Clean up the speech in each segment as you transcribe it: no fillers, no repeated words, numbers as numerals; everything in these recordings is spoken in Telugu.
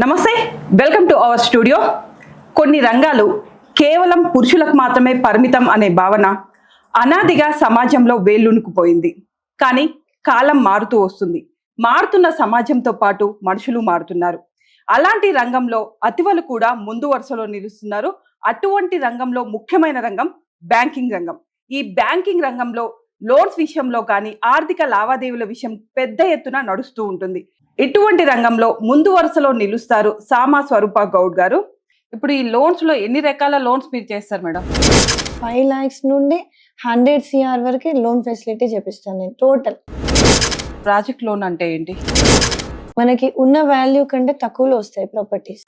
నమస్తే, వెల్కమ్ టు అవర్ స్టూడియో. కొన్ని రంగాలు కేవలం పురుషులకు మాత్రమే పరిమితం అనే భావన అనాదిగా సమాజంలో వేళ్ళునుకుపోయింది. కానీ కాలం మారుతూ వస్తుంది. మారుతున్న సమాజంతో పాటు మనుషులు మారుతున్నారు. అలాంటి రంగంలో అతివలు కూడా ముందు వరుసలో నిలుస్తున్నారు. అటువంటి రంగంలో ముఖ్యమైన రంగం బ్యాంకింగ్ రంగం. ఈ బ్యాంకింగ్ రంగంలో లోన్స్ విషయంలో కానీ ఆర్థిక లావాదేవీల విషయం పెద్ద ఎత్తున నడుస్తూ ఉంటుంది. ఇటువంటి రంగంలో ముందు వరుసలో నిలుస్తారు సామా స్వరూప గౌడ్ గారు. ఇప్పుడు ఈ లోన్స్ లో ఎన్ని రకాల లోన్స్ మీరు చేస్తారు మేడం? 5 lakhs నుండి 100 CR వరకు లోన్ ఫెసిలిటీ చేపిస్తాను నేను టోటల్. ప్రాజెక్ట్ లోన్ అంటే ఏంటి? మనకి ఉన్న వాల్యూ కంటే తక్కువలో వస్తాయి ప్రాపర్టీస్.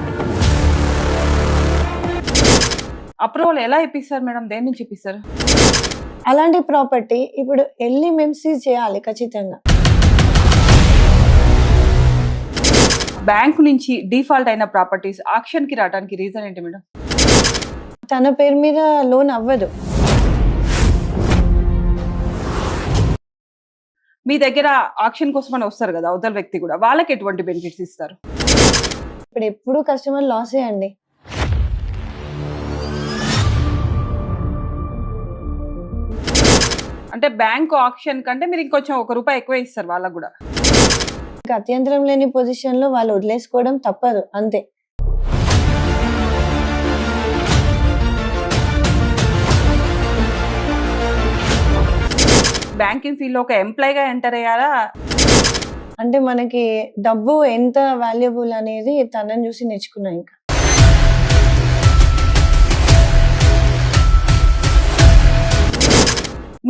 అప్రూవల్ ఎలా ఇప్పిస్తారు మేడం? దేని నుంచి ఇప్పిస్తారు? అలాంటి ప్రాపర్టీ ఇప్పుడు వెళ్ళి మేము సీజ్ చేయాలి ఖచ్చితంగా. బ్యాంకు నుంచి డిఫాల్ట్ అయిన ప్రాపర్టీస్ ఆక్షన్ కి రావడానికి రీజన్ ఏంటి మేడం? తన పేరు మీద లోన్ అవ్వదు. మీ దగ్గర ఆక్షన్ కోసం అని వస్తారు కదా అవతల వ్యక్తి కూడా, వాళ్ళకి ఎటువంటి బెనిఫిట్స్ ఇస్తారు? ఇప్పుడు ఎప్పుడు కస్టమర్ లాసే అండి. అంటే బ్యాంక్ ఆక్షన్ కంటే మీరు ఇంకొంచెం ₹1 ఎక్కువ ఇస్తారు వాళ్ళకు కూడా. ఇంకా అత్యంతరం లేని పొజిషన్ లో వాళ్ళు వదిలేసుకోవడం తప్పదు అంతే. బ్యాంకింగ్ ఫీల్డ్ లో ఒక ఎంప్లాయ్ గా ఎంటర్ అయ్యారా? అంటే మనకి డబ్బు ఎంత వాల్యుబుల్ అనేది తనని చూసి నేర్చుకున్నా. ఇంకా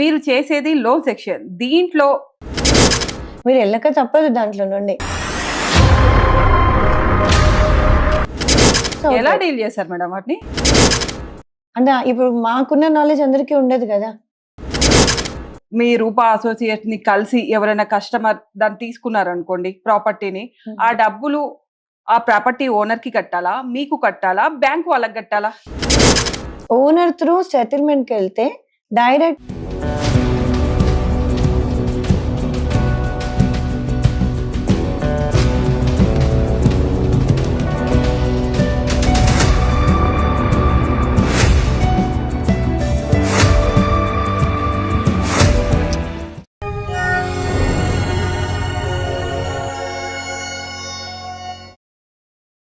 మీరు చేసేది లోన్ సెక్షన్, దీంట్లో మీరు వెళ్ళక తప్పదు దాంట్లో నుండి. ఎలా డీల్ చేస్తారు మేడం వాటిని? అంటే ఇప్పుడు మాకున్న నాలెడ్జ్ అందరికీ ఉండదు కదా. మీ రూపా అసోసియేట్ ని కలిసి ఎవరైనా కస్టమర్ దాన్ని తీసుకున్నారు అనుకోండి ప్రాపర్టీని, ఆ డబ్బులు ఆ ప్రాపర్టీ ఓనర్ కి కట్టాలా, మీకు కట్టాలా, బ్యాంక్ వాళ్ళకి కట్టాలా? ఓనర్ త్రూ సెటిల్మెంట్ కి వెళ్తే డైరెక్ట్